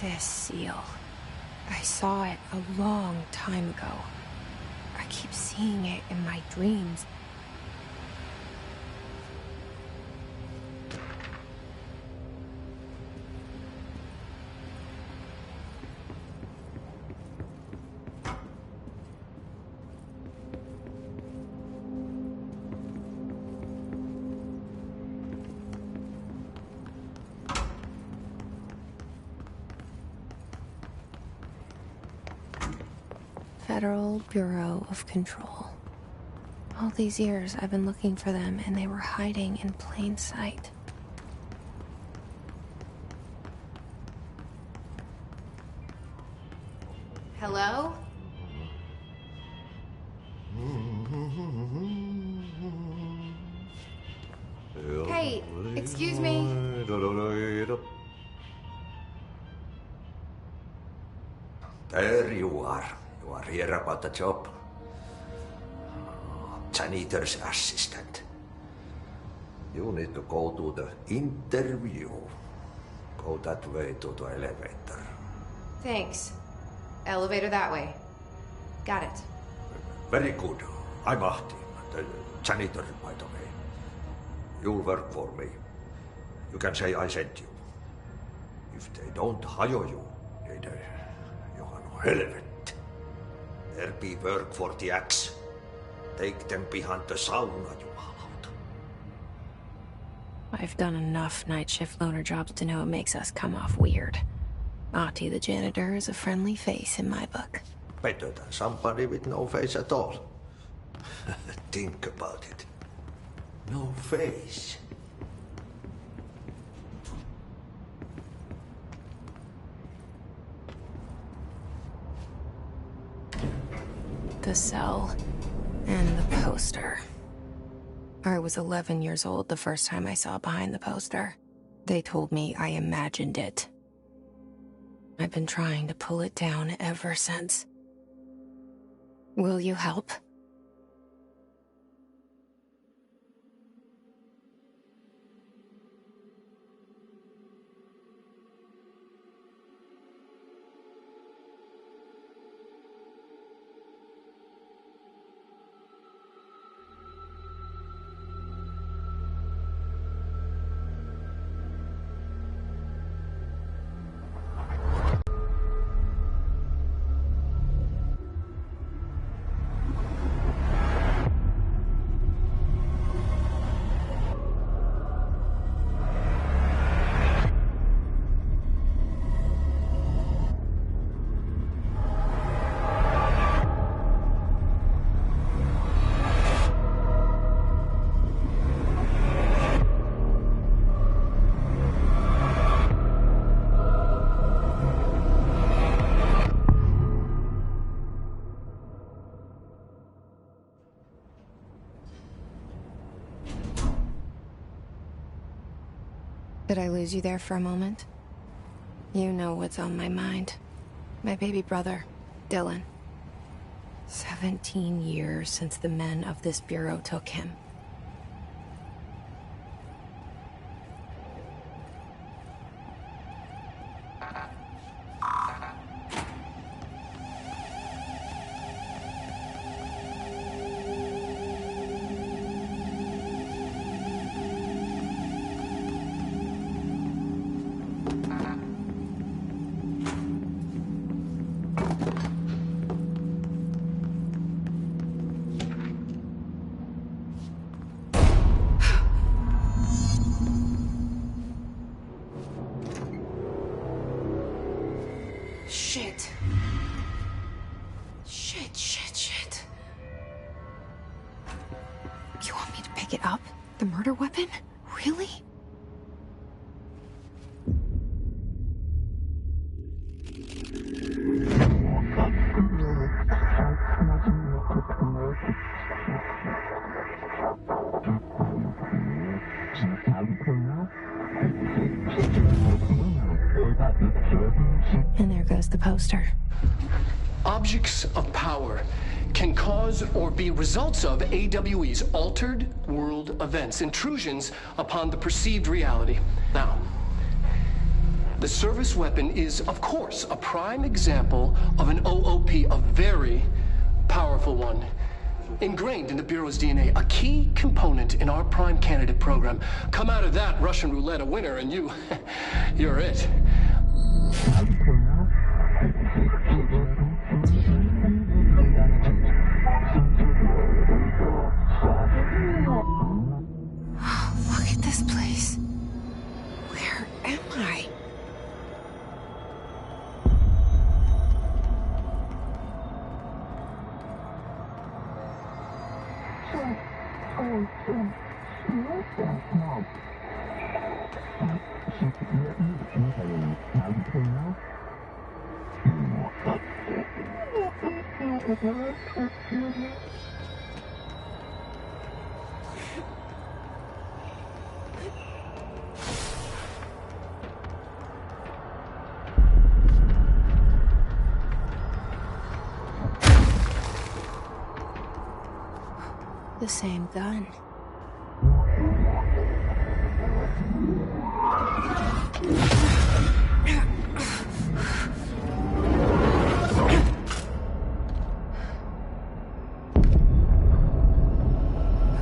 this seal. I saw it a long time ago. I keep seeing it in my dreams. Federal Bureau of Control. All these years I've been looking for them, and they were hiding in plain sight. Hello? Hey, excuse me. There you are. You are here about the job. Janitor's assistant. You need to go to the interview. Go that way to the elevator. Thanks. Elevator that way. Got it. Very good. I'm Ahti, the janitor, by the way. You'll work for me. You can say I sent you. If they don't hire you, you are no helvet. There be work for the axe. Take them behind the sauna, you hallout. I've done enough night shift loner jobs to know it makes us come off weird. Ahti the janitor is a friendly face in my book. Better than somebody with no face at all. Think about it. No face. The cell and the poster. I was 11 years old the first time I saw behind the poster. They told me I imagined it. I've been trying to pull it down ever since. Will you help? Did I lose you there for a moment? You know what's on my mind. My baby brother, Dylan. 17 years since the men of this bureau took him. Shit. Shit. You want me to pick it up? The murder weapon? Really? And there goes the poster. Objects of power can cause or be results of AWE's altered world events, intrusions upon the perceived reality. Now, The service weapon is, of course, a prime example of an OOP, a very powerful one. Ingrained in the Bureau's DNA, a key component in our prime candidate program. Come out of that Russian roulette a winner and you're it. Look at this place. Where am I? The same gun.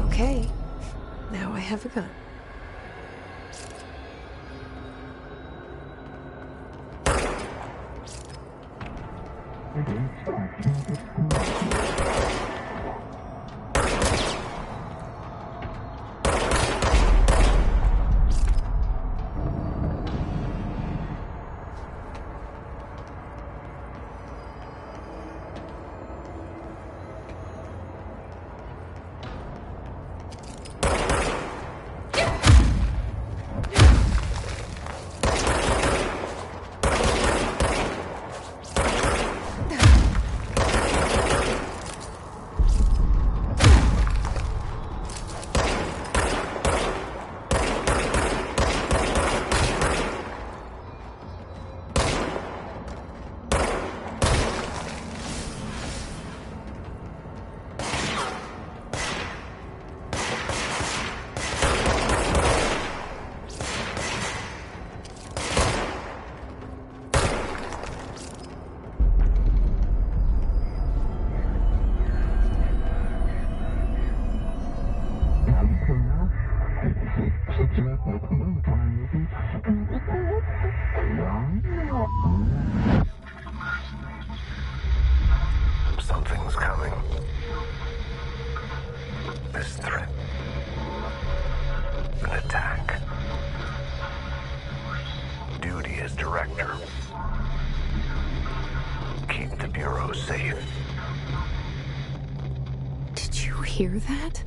Okay, now I have a gun. Something's coming. This threat. An attack. Duty as director. Keep the Bureau safe. Did you hear that?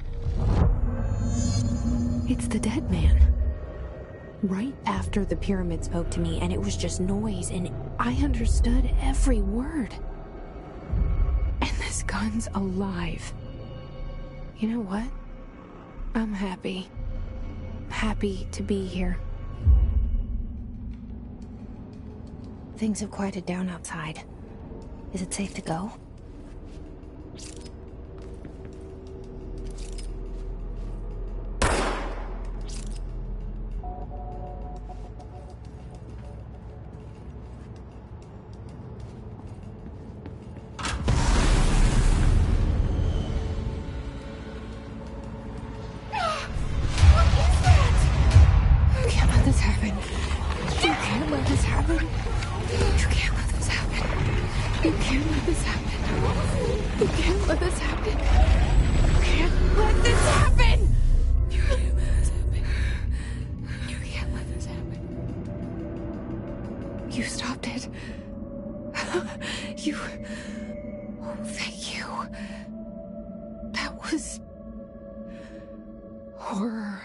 It's the dead man. Right after the pyramid spoke to me, and it was just noise, and I understood every word. And this gun's alive. You know what? I'm happy. Happy to be here. Things have quieted down outside. Is it safe to go? You stopped it. You... Oh, thank you. That was... horror.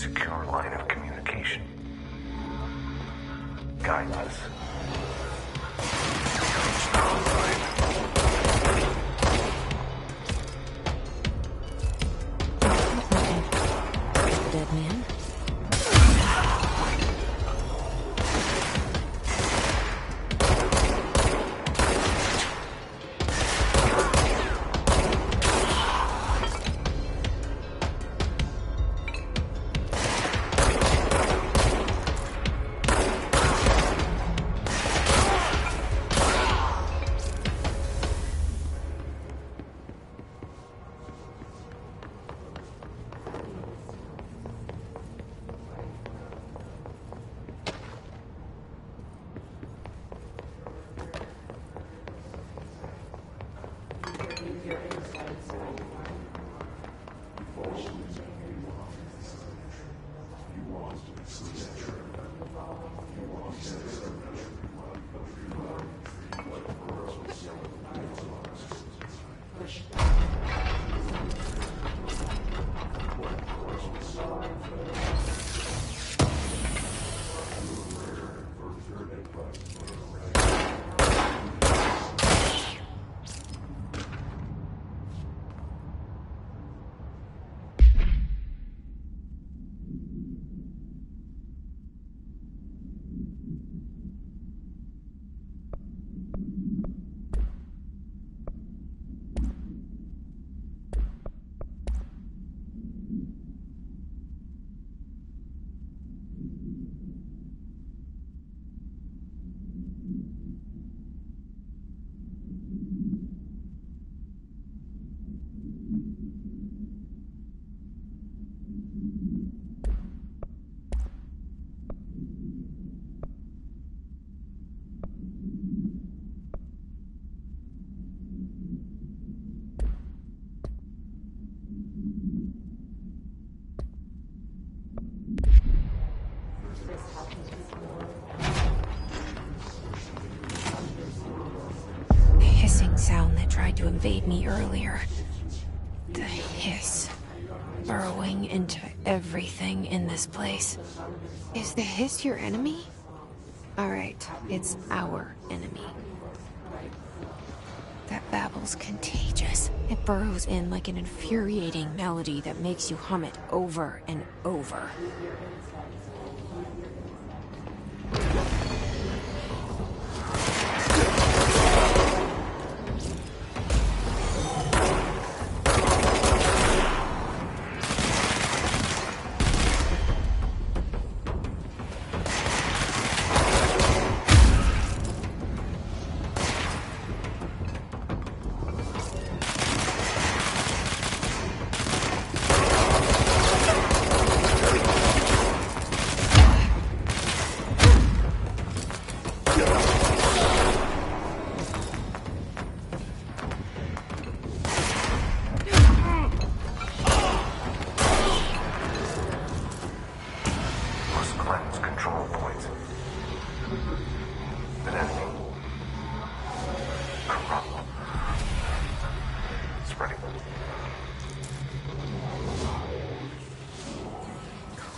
secure line of communication. Guide us. Dead man. Sound that tried to invade me earlier. The hiss. Burrowing into everything in this place. Is the hiss your enemy? Alright, it's our enemy. That babble's contagious. It burrows in like an infuriating melody that makes you hum it over and over.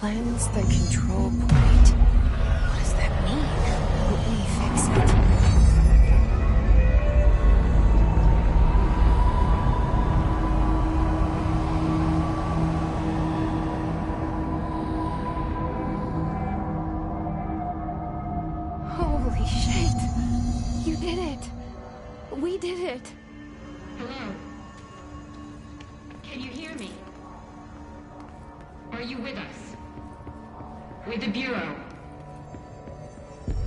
Cleanse the control point. What does that mean? Will we fix it? Holy shit! You did it! We did it! Hello? Can you hear me? Are you with us? With the Bureau?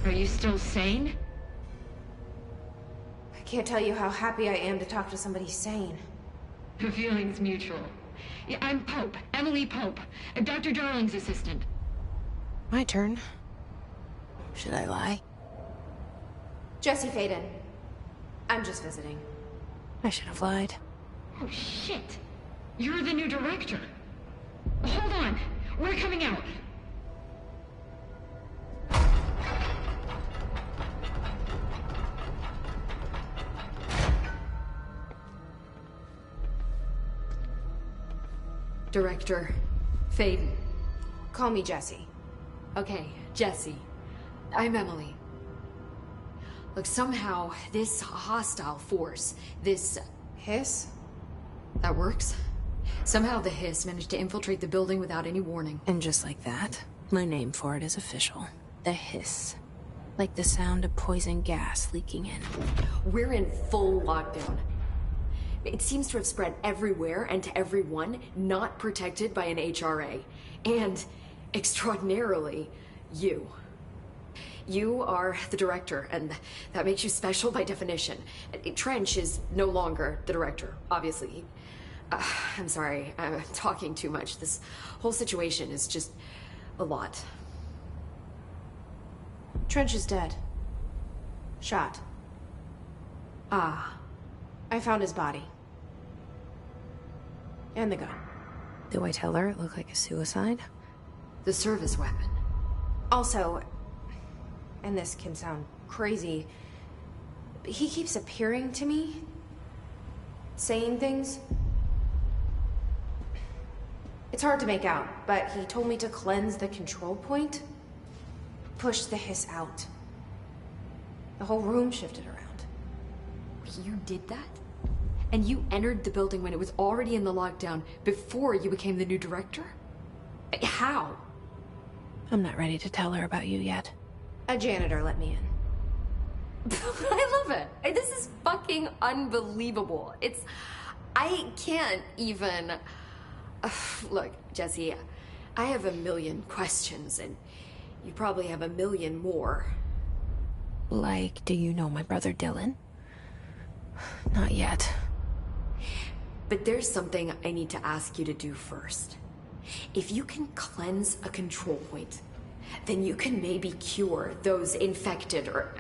Are you still sane? I can't tell you how happy I am to talk to somebody sane. The feeling's mutual. Yeah, I'm Pope, Emily Pope, Dr. Darling's assistant. My turn. Should I lie? Jesse Faden. I'm just visiting. I should have lied. Oh, shit. You're the new director. Hold on. We're coming out. Director Faden. Call me Jessie. Okay, Jessie. I'm Emily. Look, somehow, this hostile force, this... Hiss? That works? Somehow the hiss managed to infiltrate the building without any warning. And just like that, my name for it is official. The hiss. Like the sound of poison gas leaking in. We're in full lockdown. It seems to have spread everywhere and to everyone not protected by an HRA. And, extraordinarily, you. You are the director, and that makes you special by definition. Trench is no longer the director, obviously. I'm sorry, I'm talking too much. This whole situation is just a lot. Trench is dead. Shot. Ah. I found his body. And the gun. Do I tell her it looked like a suicide? The service weapon. Also, and this can sound crazy, but he keeps appearing to me, saying things. It's hard to make out, but he told me to cleanse the control point, push the hiss out. The whole room shifted around. You did that? And you entered the building when it was already in the lockdown before you became the new director? How? I'm not ready to tell her about you yet. A janitor let me in. I love it. This is fucking unbelievable. I can't even... Look, Jessie, I have a million questions, and you probably have a million more. Like, do you know my brother Dylan? Not yet. But there's something I need to ask you to do first. If you can cleanse a control point, then you can maybe cure those infected or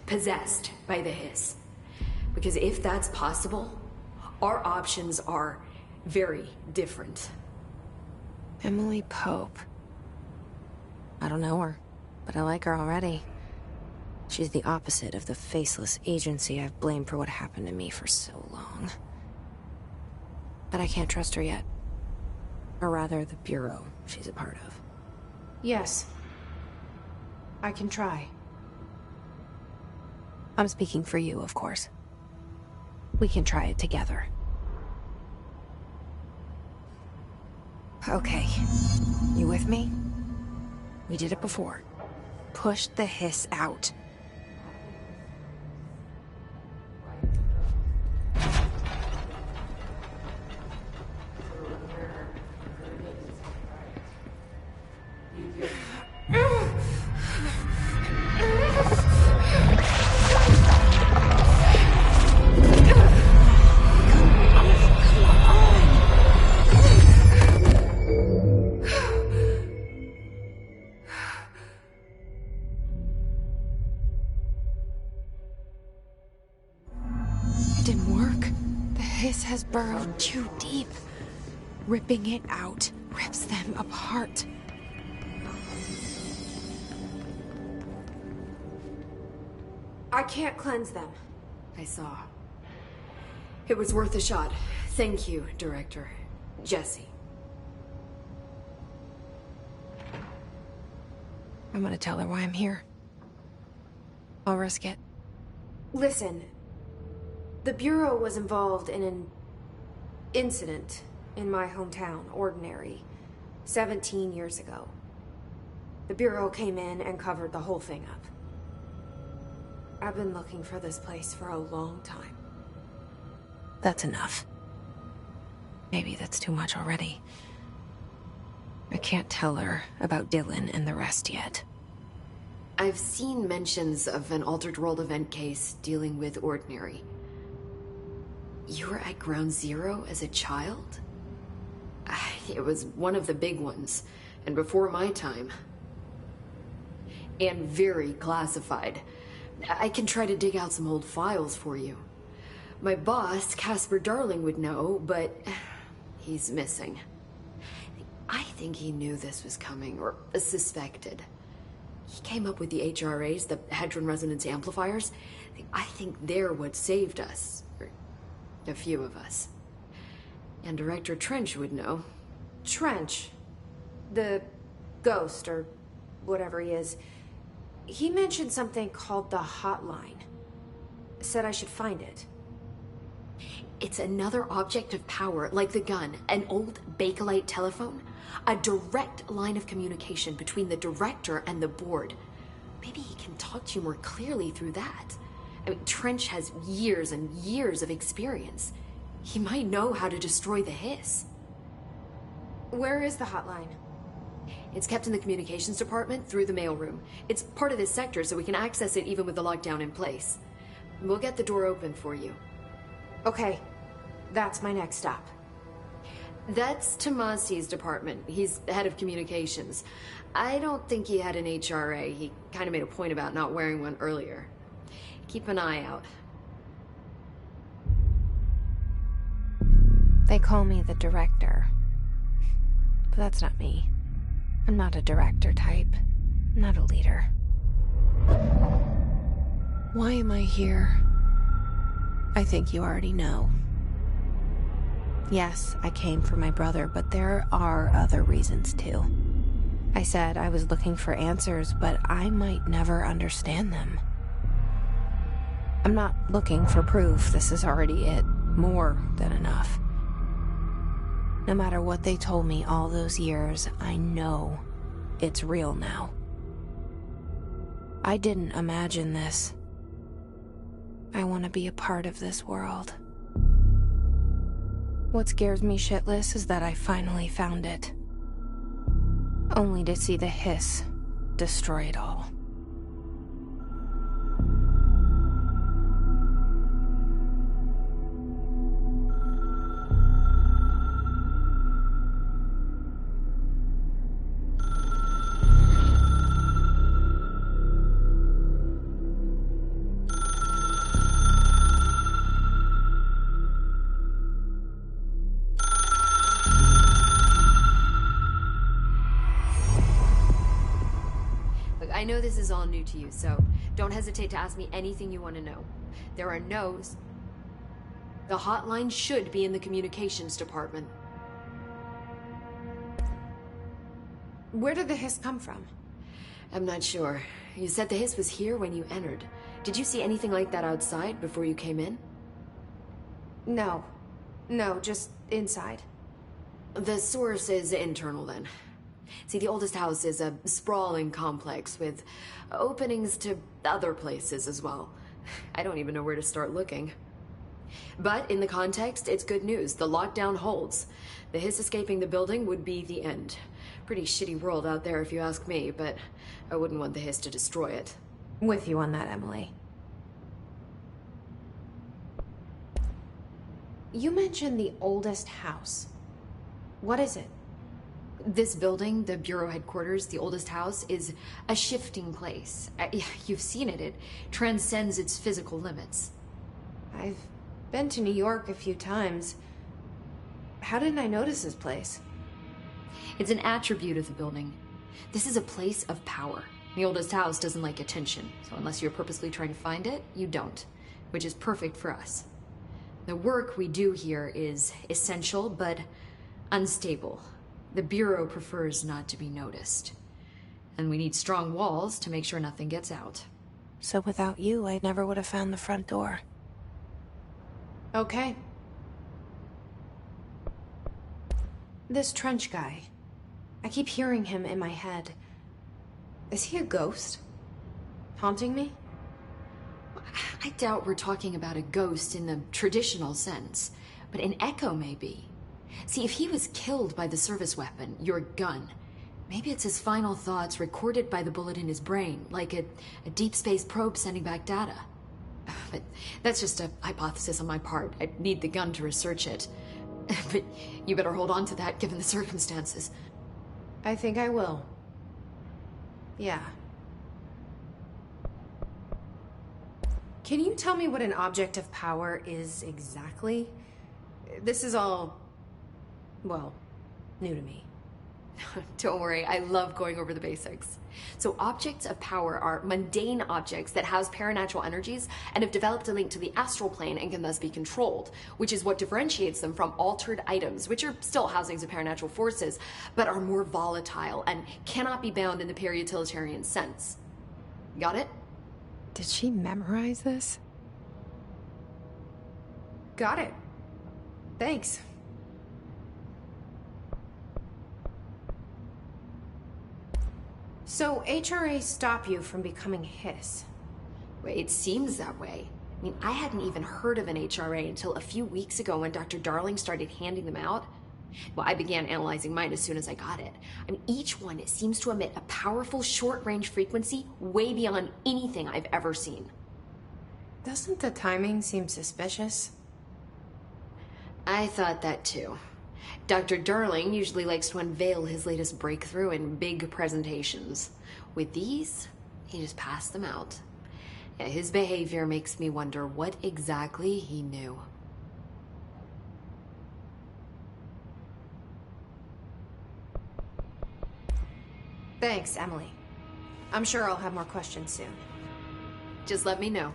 possessed by the hiss. Because if that's possible, our options are very different. Emily Pope. I don't know her, but I like her already. She's the opposite of the faceless agency I've blamed for what happened to me for so long. But I can't trust her yet. Or rather, the Bureau she's a part of. Yes. I can try. I'm speaking for you, of course. We can try it together. Okay. You with me? We did it before. Push the hiss out. Has burrowed too deep. Ripping it out rips them apart. I can't cleanse them. I saw. It was worth a shot. Thank you, Director. Jessie. I'm gonna tell her why I'm here. I'll risk it. Listen. The Bureau was involved in an incident in my hometown, Ordinary, 17 years ago. The Bureau came in and covered the whole thing up. I've been looking for this place for a long time. That's enough. Maybe that's too much already. I can't tell her about Dylan and the rest yet. I've seen mentions of an Altered World event case dealing with Ordinary. You were at Ground Zero as a child? It was one of the big ones, and before my time. And very classified. I can try to dig out some old files for you. My boss, Casper Darling, would know, but he's missing. I think he knew this was coming, or suspected. He came up with the HRAs, the Hadron Resonance Amplifiers. I think they're what saved us. A few of us. And Director Trench would know. Trench? The Ghost, or whatever he is, he mentioned something called the Hotline. Said I should find it. It's another object of power, like the gun, an old Bakelite telephone, a direct line of communication between the director and the board. Maybe he can talk to you more clearly through that. I mean, Trench has years and years of experience. He might know how to destroy the hiss. Where is the hotline? It's kept in the communications department through the mailroom. It's part of this sector, so we can access it even with the lockdown in place. We'll get the door open for you. Okay, that's my next stop. That's Tomasi's department. He's the head of communications. I don't think he had an HRA. He kind of made a point about not wearing one earlier. Keep an eye out. They call me the director. But that's not me. I'm not a director type. I'm not a leader. Why am I here? I think you already know. Yes, I came for my brother, but there are other reasons too. I said I was looking for answers, but I might never understand them. I'm not looking for proof. This is already it. More than enough. No matter what they told me all those years, I know it's real now. I didn't imagine this. I want to be a part of this world. What scares me shitless is that I finally found it. Only to see the hiss destroy it all. I know this is all new to you, so don't hesitate to ask me anything you want to know. There are no's. The hotline should be in the communications department. Where did the hiss come from? I'm not sure. You said the hiss was here when you entered. Did you see anything like that outside before you came in? No. No, just inside. The source is internal then. See, the oldest house is a sprawling complex with openings to other places as well. I don't even know where to start looking. But in the context, it's good news. The lockdown holds. The hiss escaping the building would be the end. Pretty shitty world out there if you ask me, but I wouldn't want the hiss to destroy it. With you on that, Emily. You mentioned the oldest house. What is it? This building, the Bureau headquarters, the oldest house, is a shifting place. You've seen it. It transcends its physical limits. I've been to New York a few times. How didn't I notice this place? It's an attribute of the building. This is a place of power. The oldest house doesn't like attention, so unless you're purposely trying to find it, you don't, which is perfect for us. The work we do here is essential, but unstable. The Bureau prefers not to be noticed. And we need strong walls to make sure nothing gets out. So without you, I never would have found the front door. Okay. This Trench guy. I keep hearing him in my head. Is he a ghost? Haunting me? I doubt we're talking about a ghost in the traditional sense, but an echo maybe. See, if he was killed by the service weapon, your gun, maybe it's his final thoughts recorded by the bullet in his brain, like a deep space probe sending back data. But that's just a hypothesis on my part. I'd need the gun to research it. But you better hold on to that given the circumstances. I think I will. Yeah. Can you tell me what an object of power is exactly? This is all, well, new to me. Don't worry, I love going over the basics. So objects of power are mundane objects that house paranatural energies and have developed a link to the astral plane and can thus be controlled, which is what differentiates them from altered items, which are still housings of paranatural forces, but are more volatile and cannot be bound in the peri-utilitarian sense. Got it? Did she memorize this? Got it. Thanks. So HRA stop you from becoming Hiss? Well, it seems that way. I mean, I hadn't even heard of an HRA until a few weeks ago when Dr. Darling started handing them out. Well, I began analyzing mine as soon as I got it. I mean, each one seems to emit a powerful short-range frequency way beyond anything I've ever seen. Doesn't the timing seem suspicious? I thought that too. Dr. Darling usually likes to unveil his latest breakthrough in big presentations. With these, he just passed them out. Yeah, his behavior makes me wonder what exactly he knew. Thanks, Emily. I'm sure I'll have more questions soon. Just let me know.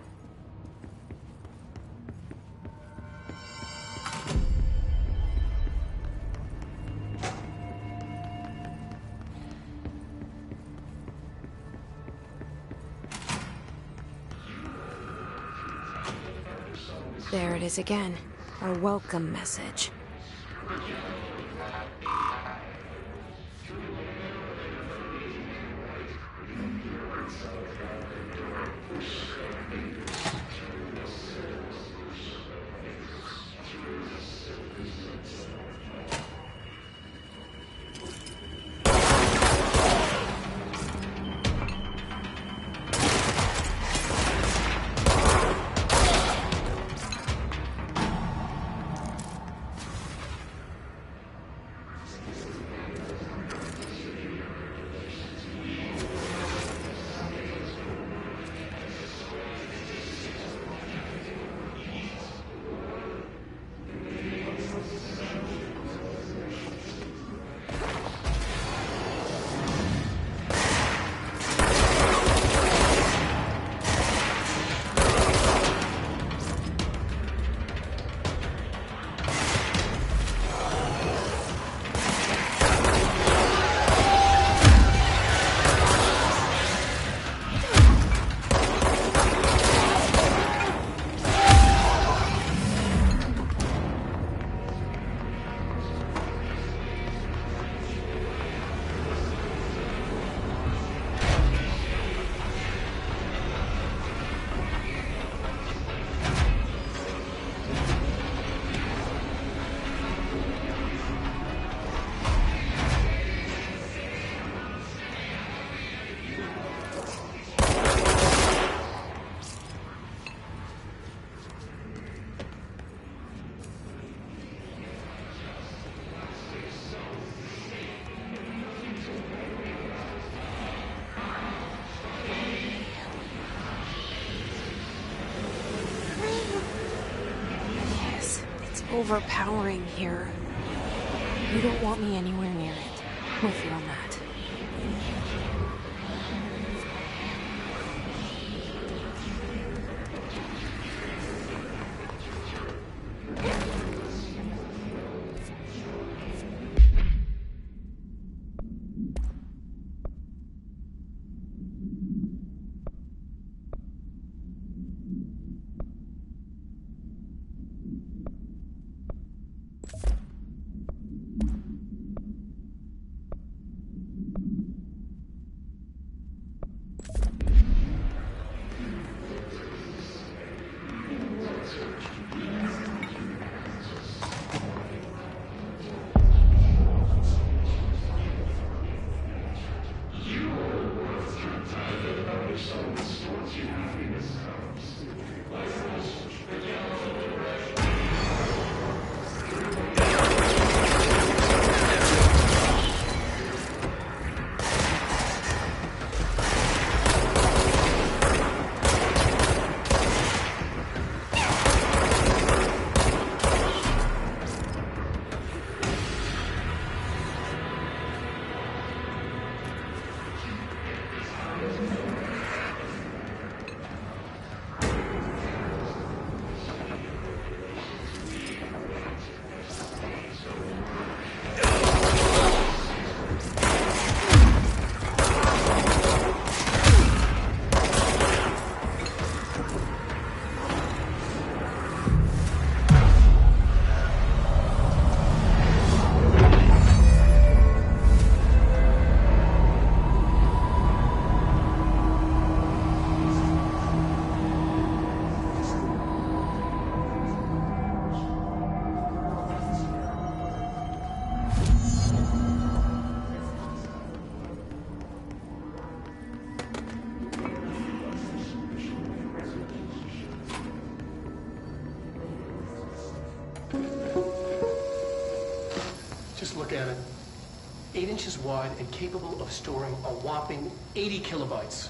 There it is again. Our welcome message. Overpowering here. You don't want me anywhere near it. With you on that. Look at it. 8 inches wide and capable of storing a whopping 80 kilobytes.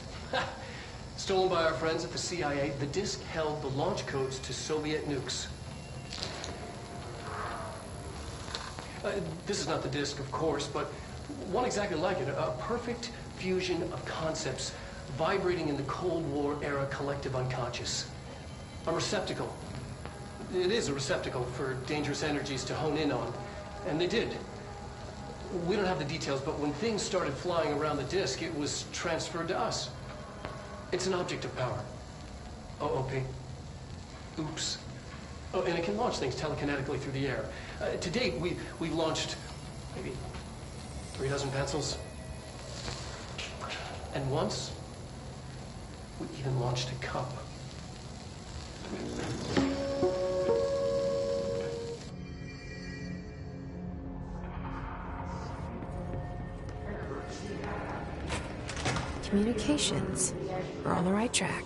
Stolen by our friends at the CIA, the disk held the launch codes to Soviet nukes. This is not the disk, of course, but one exactly like it. A perfect fusion of concepts vibrating in the Cold War era collective unconscious. A receptacle. It is a receptacle for dangerous energies to hone in on. And they did. We don't have the details, but when things started flying around the disk, it was transferred to us. It's an object of power. OOP. Oops. Oh, and it can launch things telekinetically through the air. To date, we've launched maybe 3 dozen pencils. And once, we even launched a cup. Communications. We're on the right track.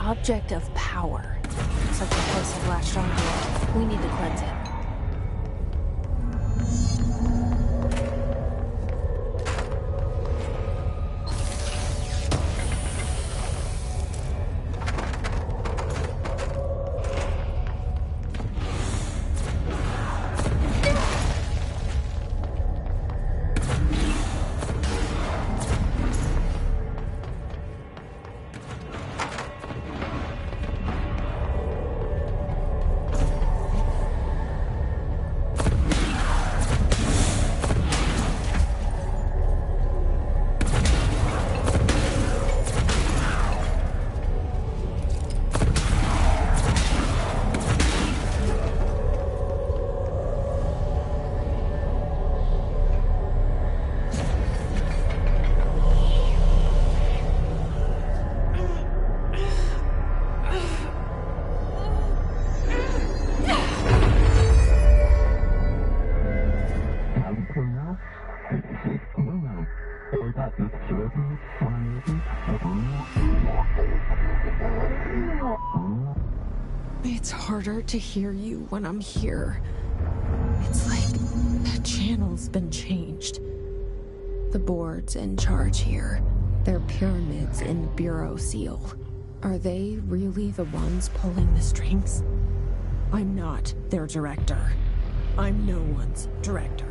Object of power. Looks like the place have latched onto it. We need to cleanse it. It's harder to hear you when I'm here. It's like the channel's been changed. The board's in charge here. They're pyramids in Bureau Seal. Are they really the ones pulling the strings? I'm not their director. I'm no one's director.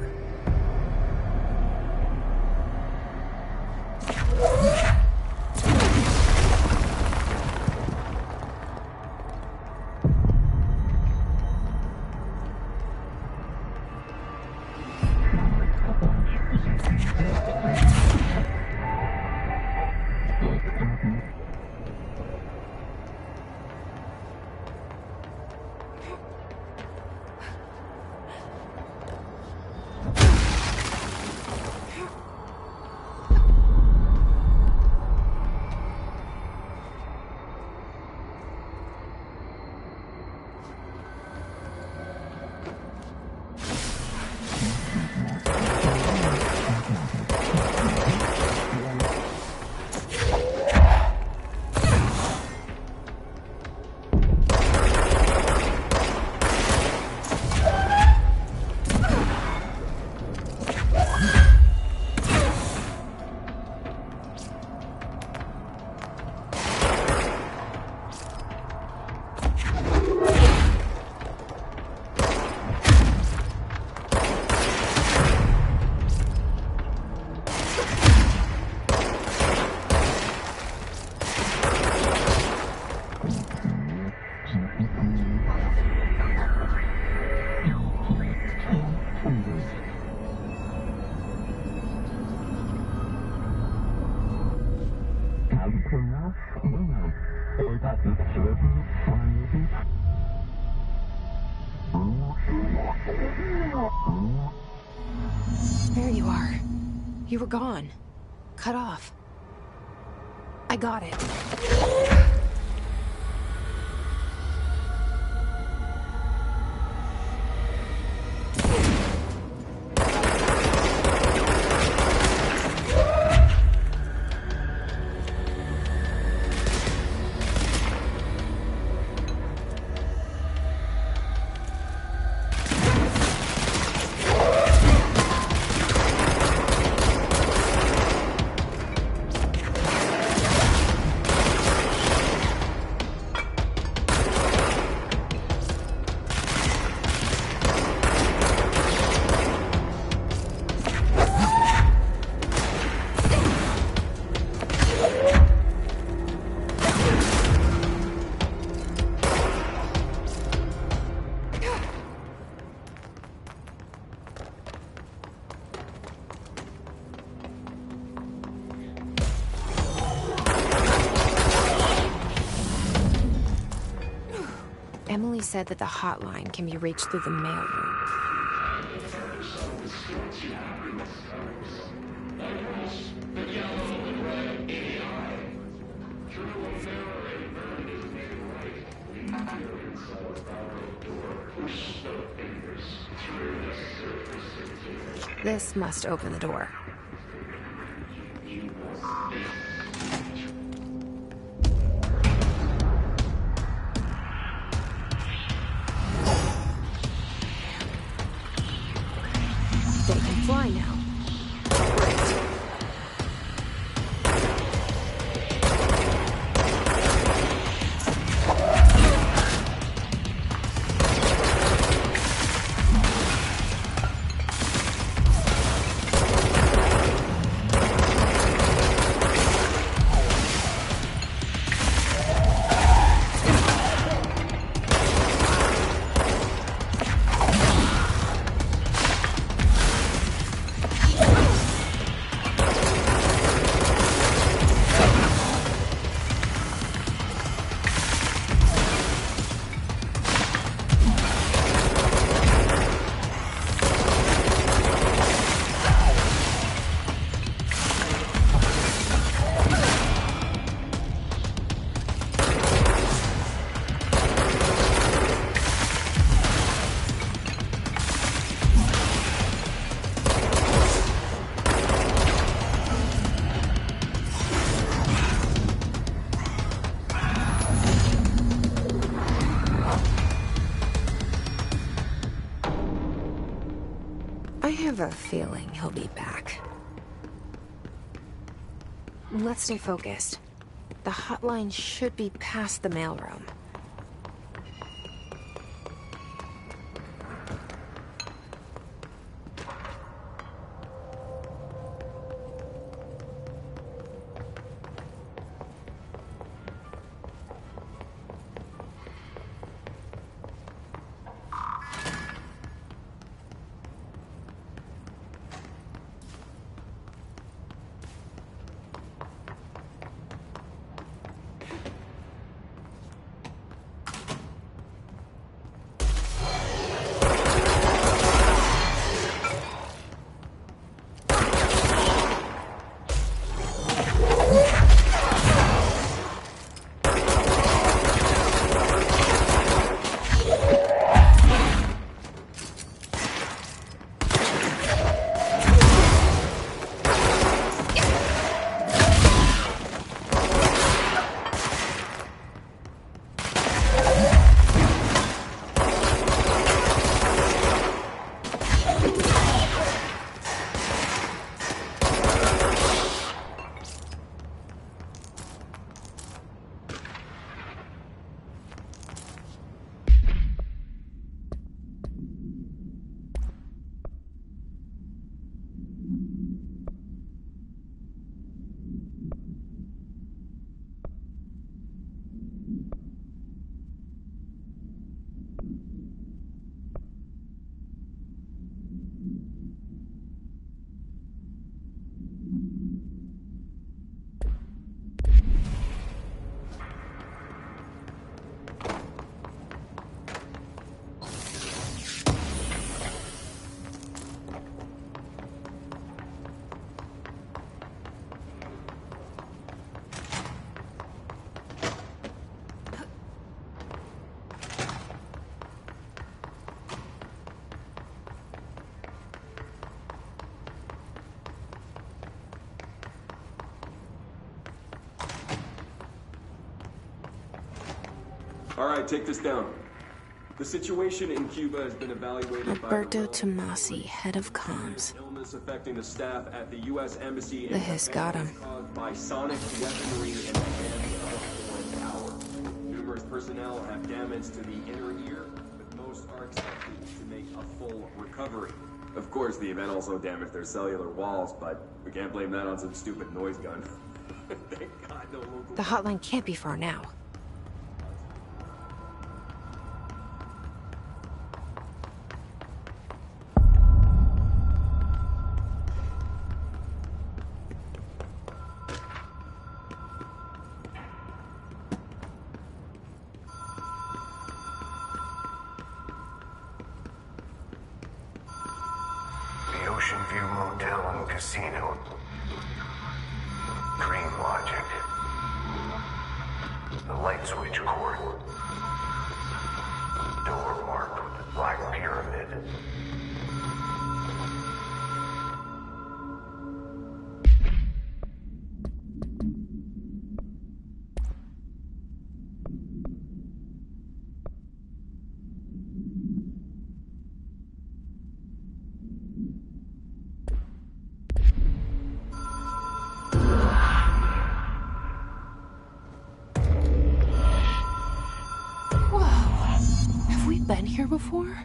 There you are. You were gone. Cut off. I got it. Emily said that the hotline can be reached through the mailroom. This must open the door. They can fly now. Great. I have a feeling he'll be back. Let's stay focused. The hotline should be past the mailroom. All right, take this down. The situation in Cuba has been evaluated Roberto by Tomasi, head of comms. illness affecting the staff at the U.S. Embassy The hiss got him. caused by sonic weaponry in the hands of a foreign power. Numerous personnel have damage to the inner ear, but most are expected to make a full recovery. Of course, the event also damaged their cellular walls, but we can't blame that on some stupid noise gun. Thank God no local... The hotline can't be far now. The Ocean View Motel and Casino. Dream logic. The light switch cord. Door marked with the Black Pyramid. Been here before?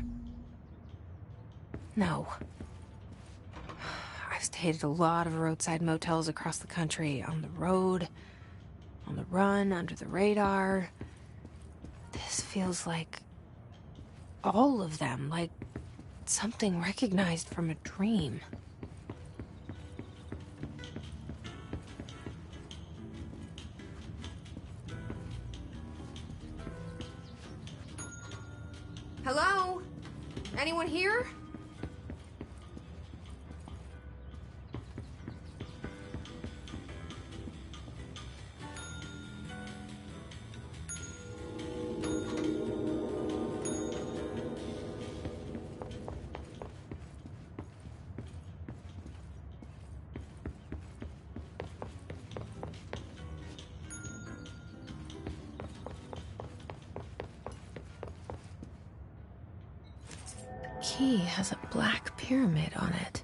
No. I've stayed at a lot of roadside motels across the country, on the road, on the run, under the radar. This feels like all of them, like something recognized from a dream. Hello? Anyone here? Key has a black pyramid on it.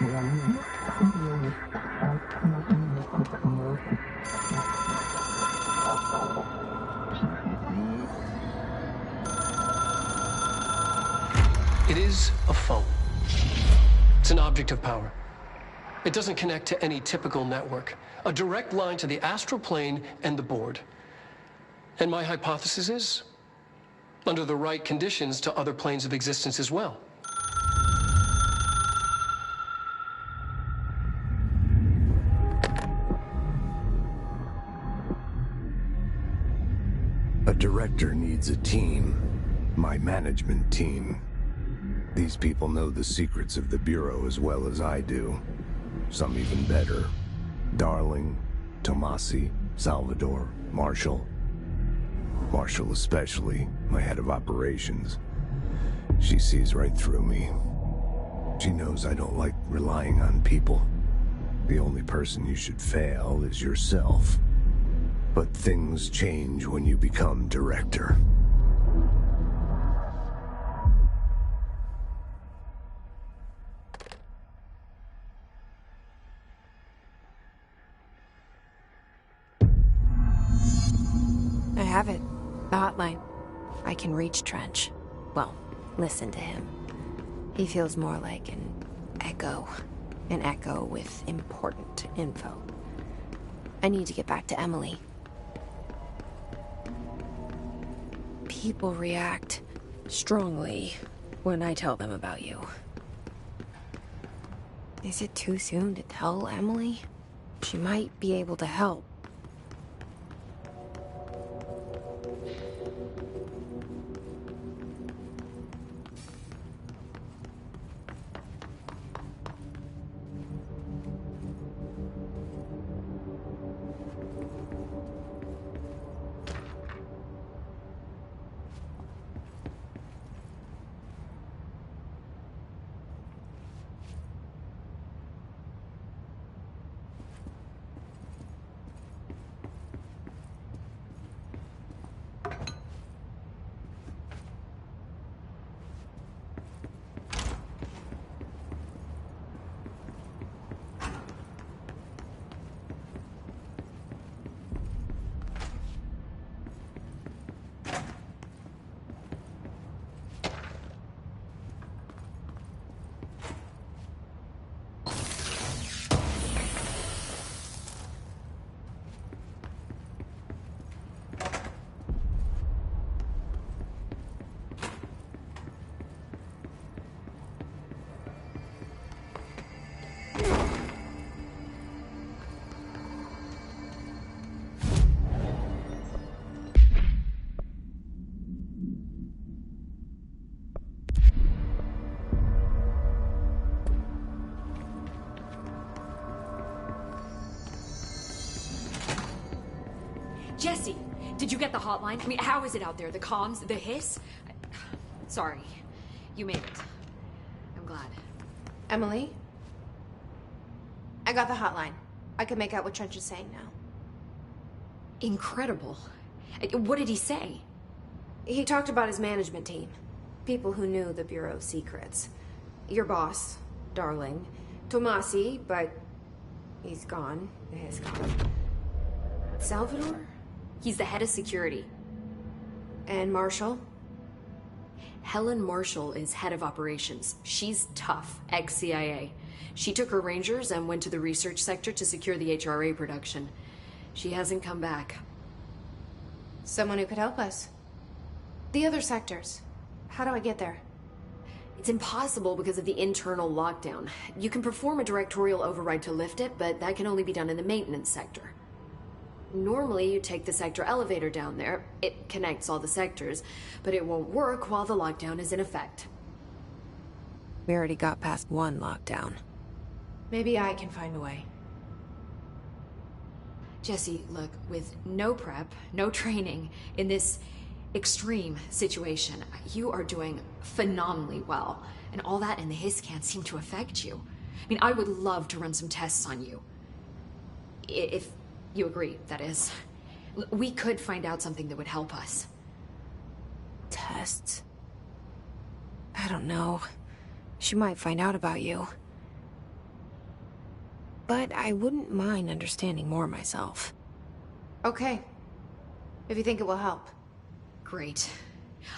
It is a phone. It's an object of power. It doesn't connect to any typical network. A direct line to the astral plane and the board. And my hypothesis is, under the right conditions, to other planes of existence as well. A director needs a team. My management team. These people know the secrets of the Bureau as well as I do. Some even better. Darling, Tomasi, Salvador, Marshall. Marshall especially, my head of operations. She sees right through me. She knows I don't like relying on people. The only person you should fail is yourself. But things change when you become director. I have it. The hotline. I can reach Trench. Well, listen to him. He feels more like an echo. An echo with important info. I need to get back to Emily. People react strongly when I tell them about you. Is it too soon to tell Emily? She might be able to help. Jesse, did you get the hotline? I mean, how is it out there? The comms, the hiss? Sorry, you made it. I'm glad. Emily? I got the hotline. I can make out what Trench is saying now. Incredible. What did he say? He talked about his management team. People who knew the Bureau's secrets. Your boss, Darling. Tomasi, but he's gone. He's gone. Salvador? He's the head of security. And Marshall? Helen Marshall is head of operations. She's tough, ex-CIA. She took her Rangers and went to the research sector to secure the HRA production. She hasn't come back. Someone who could help us. The other sectors. How do I get there? It's impossible because of the internal lockdown. You can perform a directorial override to lift it, but that can only be done in the maintenance sector. Normally, you take the sector elevator down there. It connects all the sectors, but it won't work while the lockdown is in effect. We already got past one lockdown. Maybe I can find a way. Jesse, look, with no prep, no training, in this extreme situation, you are doing phenomenally well. And all that and the hiss can't seem to affect you. I mean, I would love to run some tests on you. If you agree, that is. We could find out something that would help us. Tests? I don't know. She might find out about you. but I wouldn't mind understanding more myself. Okay. If you think it will help. Great.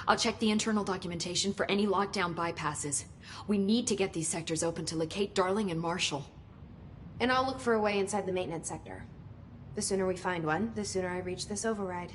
I'll check the internal documentation for any lockdown bypasses. We need to get these sectors open to locate Darling and Marshall. And I'll look for a way inside the maintenance sector. The sooner we find one, the sooner I reach this override.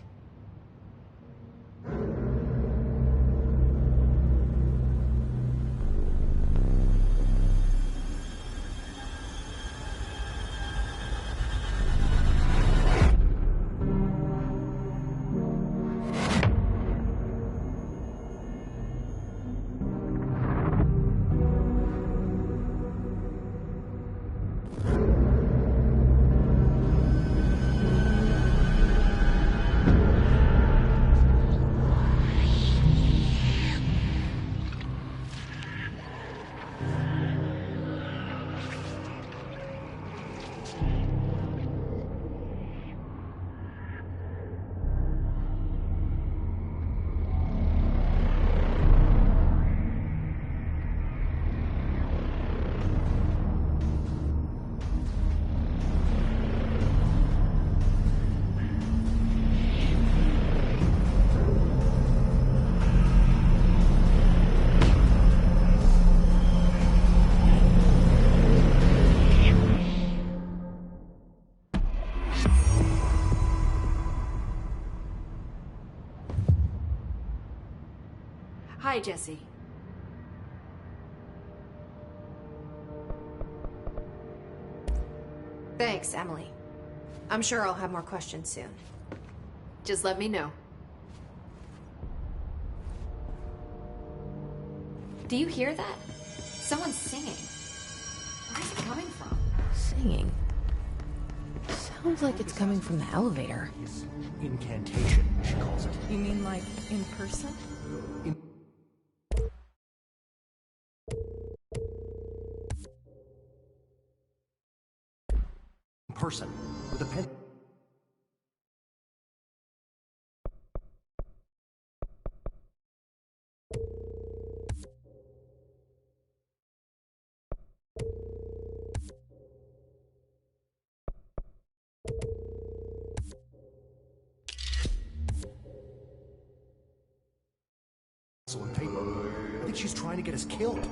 Hi, Jesse. Thanks, Emily. I'm sure I'll have more questions soon. Just let me know. Do you hear that? Someone's singing. Where's it coming from? Singing? Sounds like it's coming from the elevator. Incantation, she calls it. You mean like in person? Person with a pen. And paper. I think she's trying to get us killed.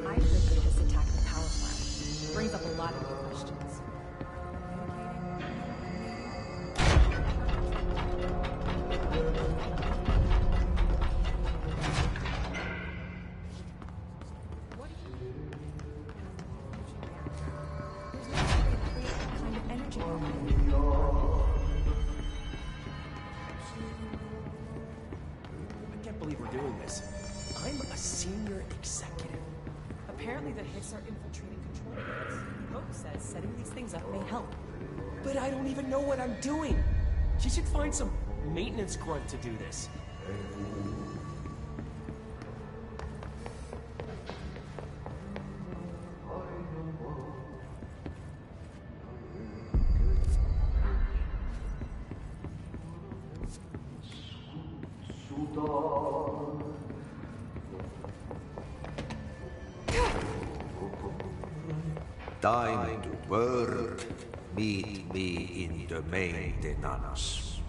I heard they just attacked the power plant. Brings up a lot of new questions. What do you mean? There's no way to create that kind of energy. I can't believe we're doing this. I'm a senior executive. Apparently the hits are infiltrating control units. Hope says setting these things up may help. But I don't even know what I'm doing. She should find some maintenance grunt to do this. Time to work. Meet me in the maintenance.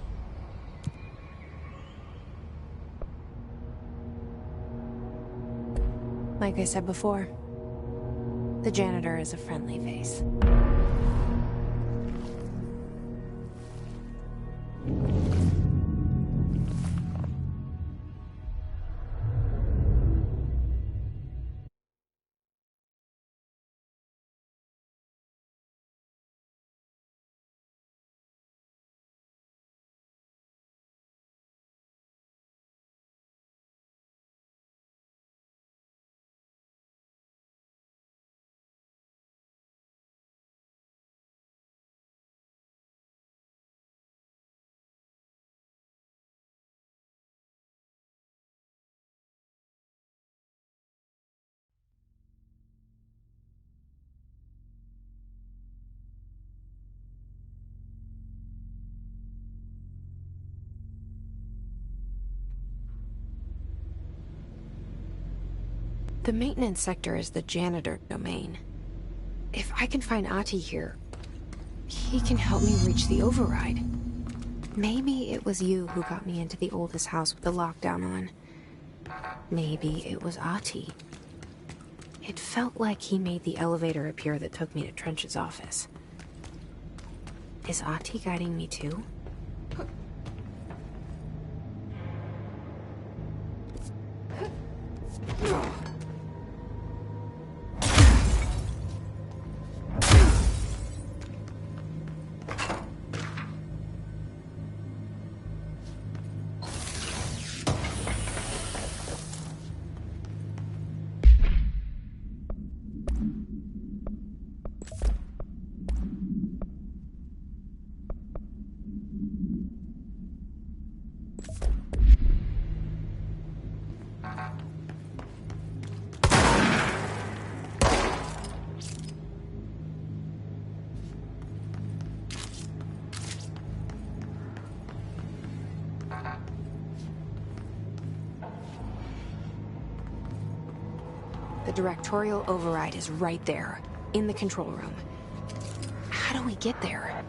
Like I said before, the janitor is a friendly face. The maintenance sector is the janitor domain. If I can find Ahti here, he can help me reach the override. Maybe it was you who got me into the oldest house with the lockdown on. Maybe it was Ahti. It felt like he made the elevator appear that took me to Trench's office. Is Ahti guiding me too? The directorial override is right there, in the control room. How do we get there?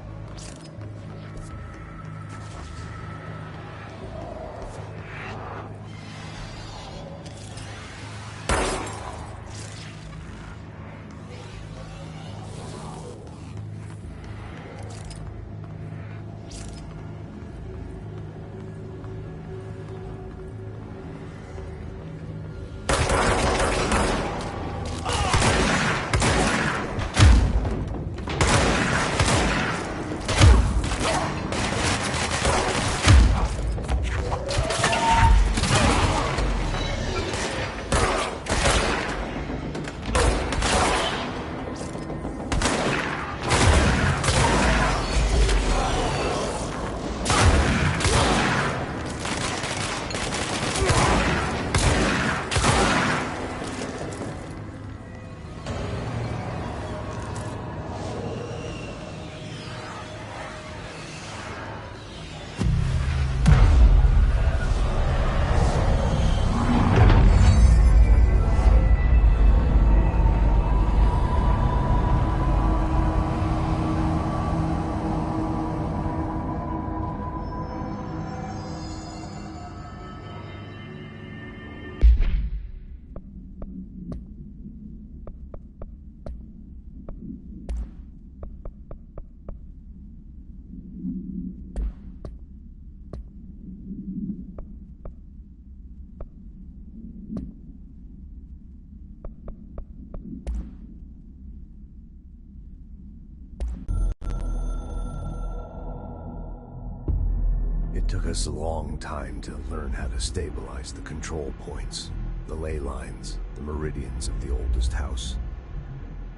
It took us a long time to learn how to stabilize the control points, the ley lines, the meridians of the oldest house.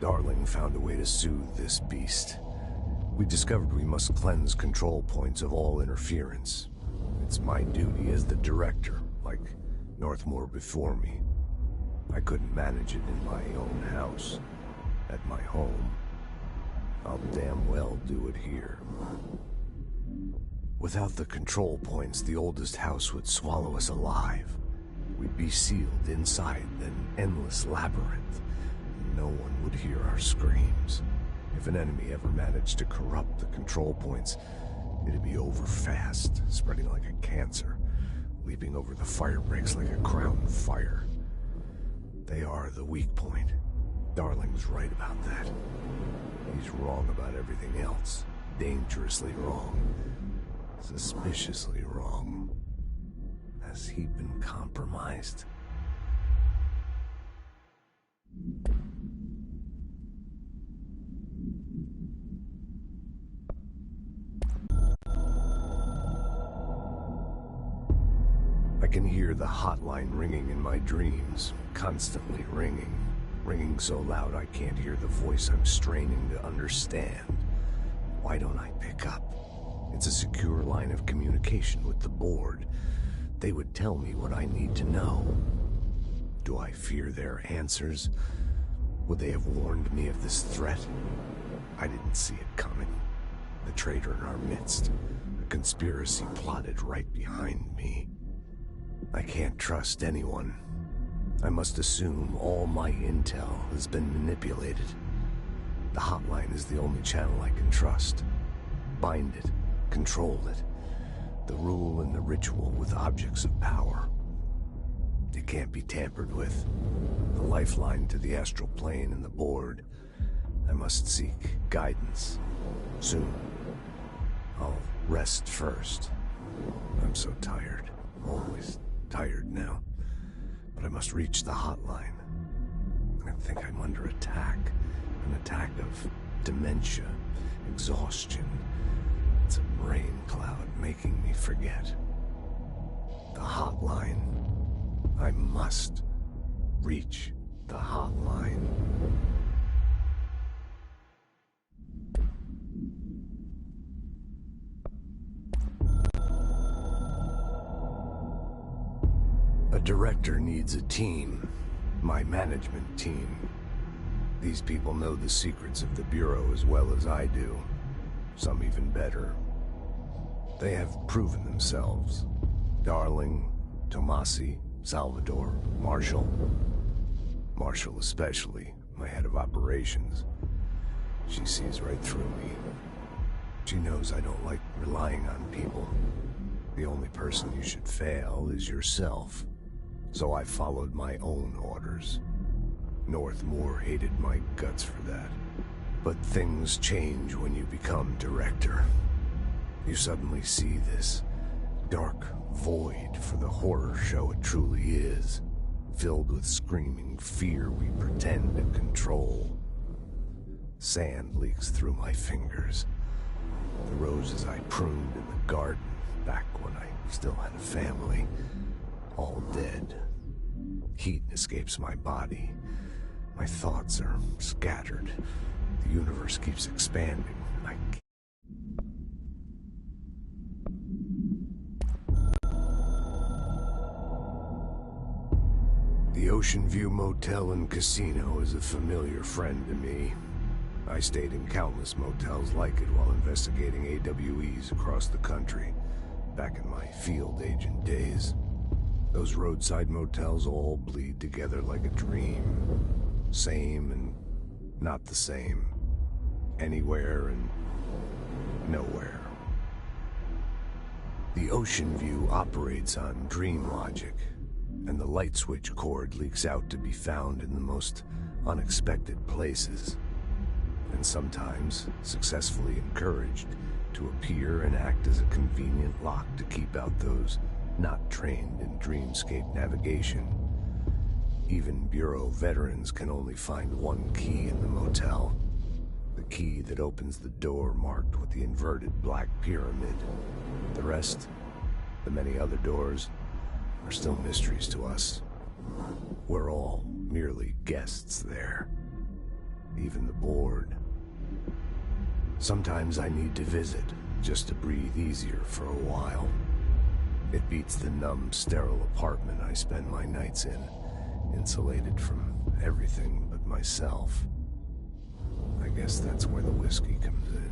Darling found a way to soothe this beast. We discovered we must cleanse control points of all interference. It's my duty as the director, like Northmore before me. I couldn't manage it in my own house, at my home. I'll damn well do it here. Without the control points, the oldest house would swallow us alive. We'd be sealed inside an endless labyrinth. No one would hear our screams. If an enemy ever managed to corrupt the control points, it'd be over fast, spreading like a cancer, leaping over the fire breaks like a crown of fire. They are the weak point. Darling's right about that. He's wrong about everything else. Dangerously wrong. Suspiciously wrong. Has he been compromised? I can hear the hotline ringing in my dreams, constantly ringing. Ringing so loud I can't hear the voice I'm straining to understand. Why don't I pick up? It's a secure line of communication with the board. They would tell me what I need to know. Do I fear their answers? Would they have warned me of this threat? I didn't see it coming. The traitor in our midst. A conspiracy plotted right behind me. I can't trust anyone. I must assume all my intel has been manipulated. The hotline is the only channel I can trust. Bind it, control it. The rule and the ritual with objects of power. It can't be tampered with. The lifeline to the astral plane and the board. I must seek guidance. Soon. I'll rest first. I'm so tired. Always tired now. But I must reach the hotline. I think I'm under attack. An attack of dementia, exhaustion. It's a rain cloud making me forget. The hotline. I must reach the hotline. A director needs a team. My management team. These people know the secrets of the Bureau as well as I do. Some even better. They have proven themselves. Darling, Tomasi, Salvador, Marshall. Marshall especially, my head of operations. She sees right through me. She knows I don't like relying on people. The only person you should fail is yourself. So I followed my own orders. Northmore hated my guts for that. But things change when you become director. You suddenly see this dark void for the horror show it truly is, filled with screaming fear we pretend to control. Sand leaks through my fingers. The roses I pruned in the garden back when I still had a family, all dead. Heat escapes my body. My thoughts are scattered. The universe keeps expanding. The Ocean View Motel and Casino is a familiar friend to me. I stayed in countless motels like it while investigating AWEs across the country, back in my field agent days. Those roadside motels all bleed together like a dream. Same and not the same. Anywhere and nowhere. The Ocean View operates on dream logic, and the light switch cord leaks out to be found in the most unexpected places, and sometimes successfully encouraged to appear and act as a convenient lock to keep out those not trained in dreamscape navigation. Even Bureau veterans can only find one key in the motel. The key that opens the door marked with the inverted black pyramid. The rest, the many other doors, are still mysteries to us. We're all merely guests there. Even the board. Sometimes I need to visit, just to breathe easier for a while. It beats the numb, sterile apartment I spend my nights in, insulated from everything but myself. I guess that's where the whiskey comes in.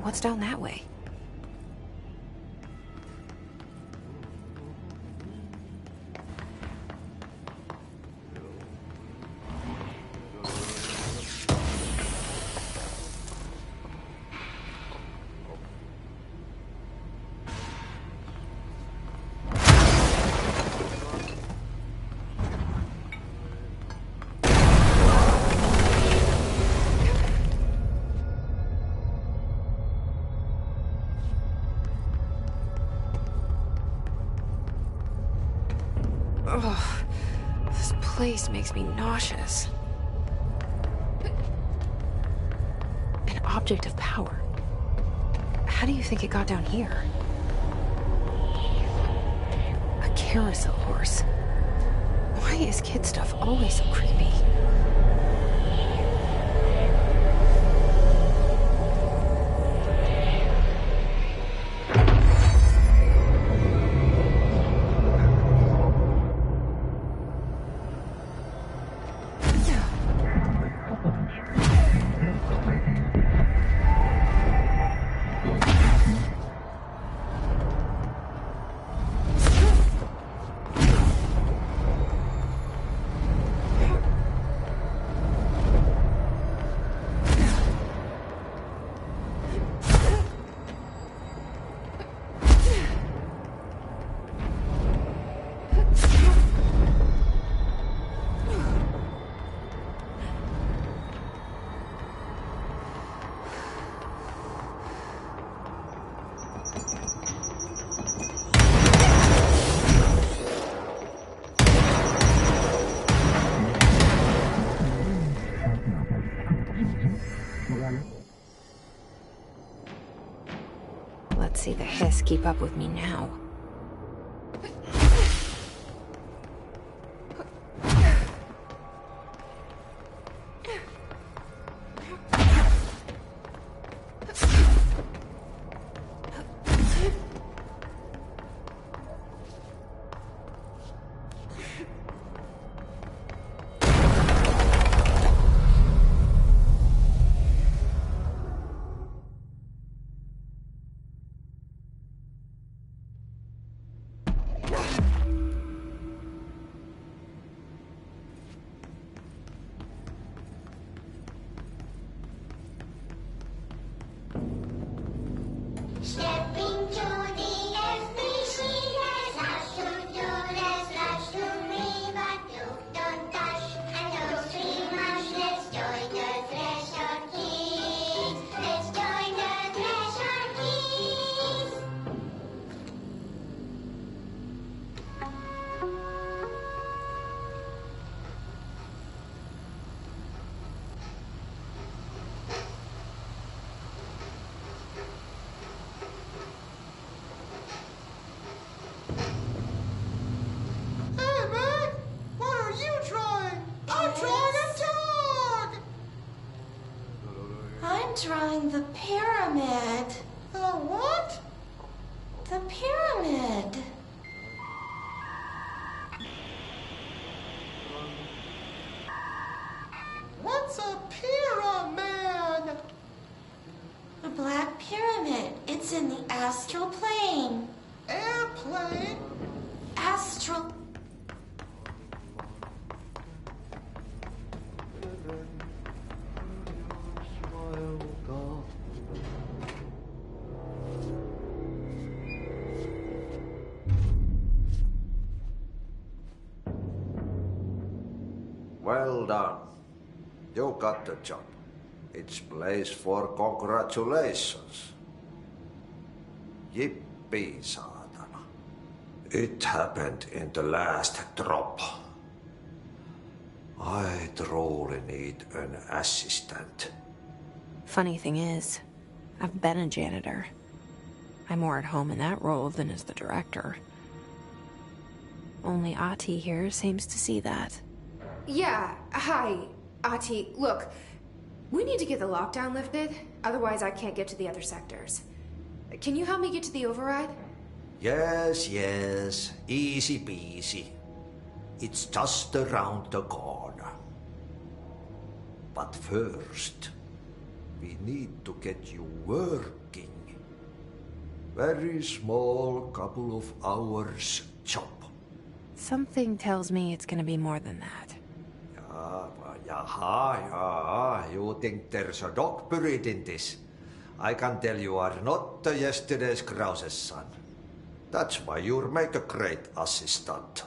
What's down that way? Ugh, this place makes me nauseous. An object of power. How do you think it got down here? A carousel horse. Why is kid stuff always so creepy? Let's see the hiss keep up with me now. Drawing the pyramid. The what? The pyramid. What's a pyramid? The Black Pyramid. It's in the astral plane. Airplane? Astral. Well done. You got the job. It's place for congratulations. Yippee, saatana. It happened in the last drop. I truly need an assistant. Funny thing is, I've been a janitor. I'm more at home in that role than as the director. Only Ahti here seems to see that. Yeah, hi, Ahti. Look, we need to get the lockdown lifted, otherwise I can't get to the other sectors. Can you help me get to the override? Yes, easy peasy. It's just around the corner. But first, We need to get you working. Very small, couple of hours job. Something tells me it's gonna be more than that. Yeah. You think there's a dog buried in this? I can tell you are not yesterday's Krause's son. That's why you'll make a great assistant.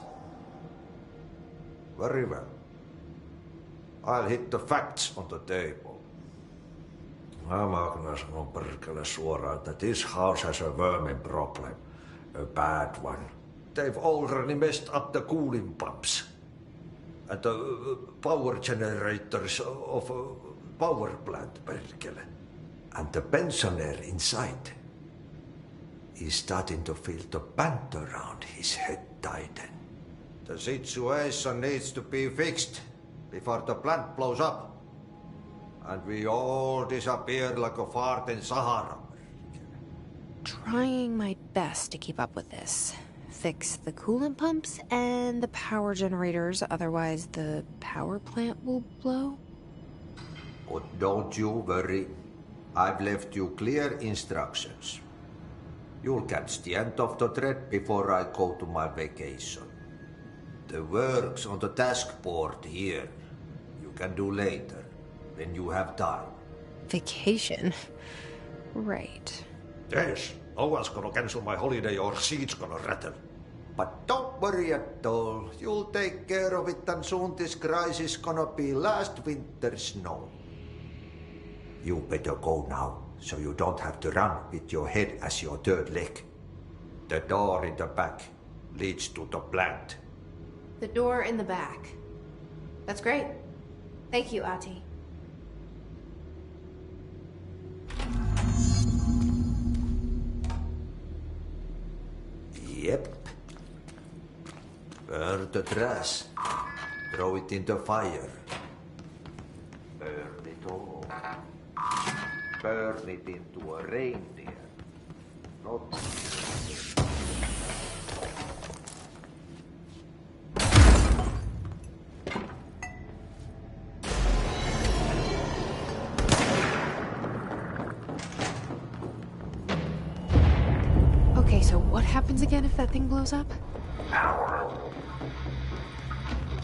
Very well. I'll hit the facts on the table. Mä kyllä sanon perkele suoraan, että this house has a vermin problem. A bad one. They've already messed up the cooling pumps. And the power generators of a power plant, perkele. And the pensioner inside is starting to feel the band around his head tighten. The situation needs to be fixed before the plant blows up. And we all disappear like a fart in Sahara. Trying my best to keep up with this. Fix the coolant pumps and the power generators, otherwise the power plant will blow. But don't you worry. I've left you clear instructions. You'll catch the end of the thread before I go to my vacation. The work's on the task board here. You can do later, when you have time. Vacation? Right. Yes, no one's gonna cancel my holiday or seat's gonna rattle. But don't worry at all. You'll take care of it and soon this crisis gonna be last winter's snow. You better go now, so you don't have to run with your head as your third leg. The door in the back leads to the plant. The door in the back. That's great. Thank you, Ati. Yep. Burn the trash. Throw it in the fire. Burn it all. Burn it into a reindeer. Not... Okay, so what happens again if that thing blows up? Power.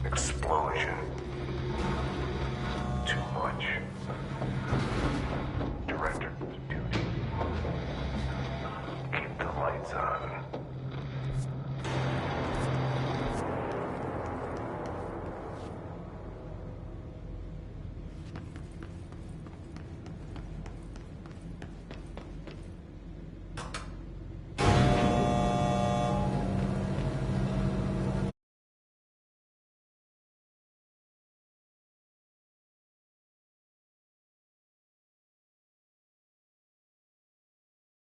Explosion. Too much. Director, duty. Keep the lights on.